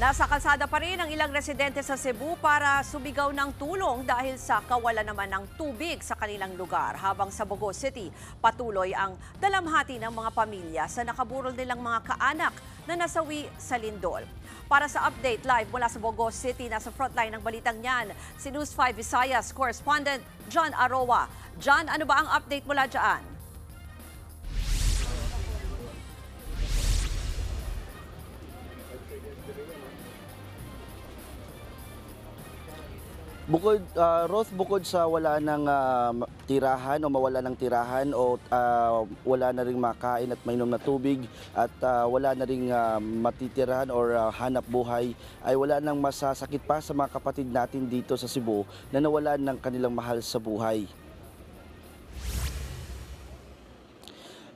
Nasa kalsada pa rin ang ilang residente sa Cebu para sumigaw ng tulong dahil sa kawalan naman ng tubig sa kanilang lugar. Habang sa Bogos City, patuloy ang dalamhati ng mga pamilya sa nakaburol nilang mga kaanak na nasawi sa lindol. Para sa update live mula sa Bogos City, nasa frontline ng balitang yan, si News 5 Visayas correspondent John Aroa. John, ano ba ang update mula dyan? Bukod sa wala ng tirahan o mawala ng tirahan o wala na ring makain at mainom na tubig at wala na ring matitirahan or hanap buhay, ay wala nang masasakit pa sa mga kapatid natin dito sa Cebu na nawalan ng kanilang mahal sa buhay.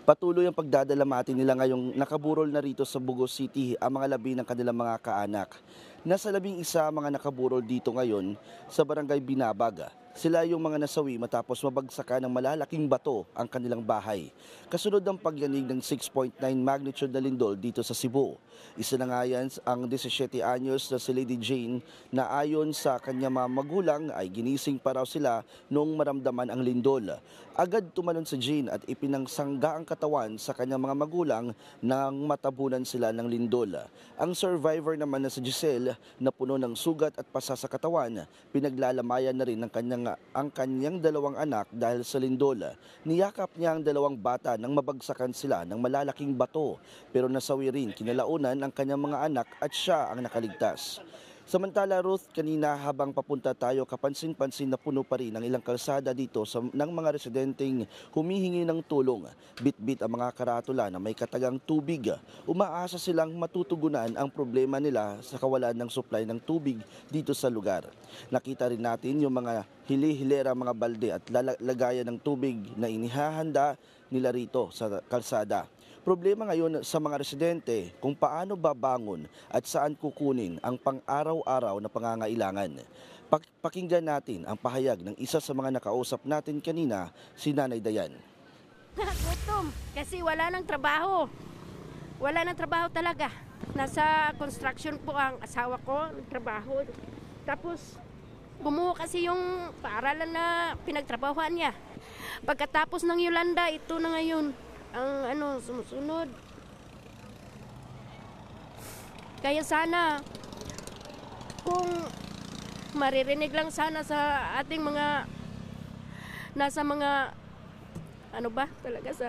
Patuloy ang pagdadalamati nila ngayong nakaburol na rito sa Bogos City ang mga labi ng kanilang mga kaanak. Nasa 11 mga nakaburol dito ngayon sa Barangay Binabag. Sila yung mga nasawi matapos mabagsakan ng malalaking bato ang kanilang bahay. Kasunod ng pagyanig ng 6.9 magnitude na lindol dito sa Cebu. Isa na nga yan ang 17 anyos na si Lady Jane na ayon sa kanyang mga magulang ay ginising pa raw sila noong maramdaman ang lindol. Agad tumalon si Jane at ipinangsangga ang katawan sa kanyang mga magulang nang matabunan sila ng lindol. Ang survivor naman na si Giselle na puno ng sugat at pasa sa katawan, pinaglalamayan na rin ng ang kanyang dalawang anak dahil sa lindol. Niyakap niya ang dalawang bata nang mabagsakan sila ng malalaking bato, pero nasawi rin kinalaunan ang kanyang mga anak at siya ang nakaligtas. Samantala, Ruth, kanina habang papunta tayo, kapansin-pansin na puno pa rin ang ilang kalsada dito ng mga residenteng humihingi ng tulong. Bit-bit ang mga karatula na may katagang tubig. Umaasa silang matutugunan ang problema nila sa kawalan ng supply ng tubig dito sa lugar. Nakita rin natin yung mga hili-hilera mga balde at lagayan ng tubig na inihahanda nila rito sa kalsada. Problema ngayon sa mga residente kung paano babangon at saan kukunin ang pang-araw-araw na pangangailangan. Pakinggan natin ang pahayag ng isa sa mga nakausap natin kanina, si Nanay Dayan. Gutom kasi wala nang trabaho. Wala nang trabaho talaga. Nasa construction po ang asawa ko, trabaho. Tapos bumuo kasi yung paaralan na pinagtrabahuan niya. Pagkatapos ng Yolanda, ito na ngayon ang sumusunod. Kaya sana kung maririnig lang sana sa ating mga nasa mga talaga sa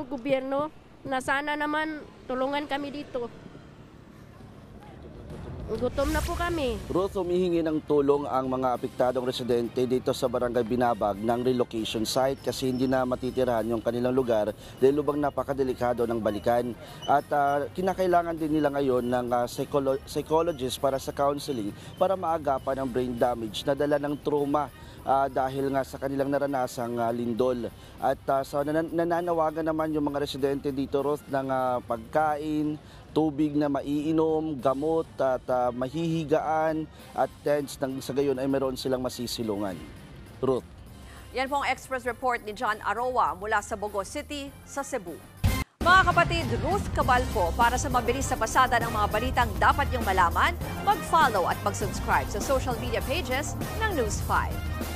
gobyerno na sana naman tulungan kami dito. Gutom na po kami. Ruth, humihingi ng tulong ang mga apektadong residente dito sa Barangay Binabag ng relocation site kasi hindi na matitirahan yung kanilang lugar dahil lubang napakadelikado ng balikan. At kinakailangan din nila ngayon ng psychologist para sa counseling para maagapan ang brain damage na dala ng trauma dahil nga sa kanilang naranasang lindol. At nananawagan naman yung mga residente dito, Ruth, ng pagkain, tubig na maiinom, gamot at mahihigaan at tents nang sa gayon ay meron silang masisilungan. Ruth. Yan po ang Express Report ni John Aroa mula sa Bogos City sa Cebu. Mga kapatid, Ruth Cabalco, para sa mabilis na pasada ng mga balitang dapat niyong malaman, mag-follow at mag-subscribe sa social media pages ng News 5.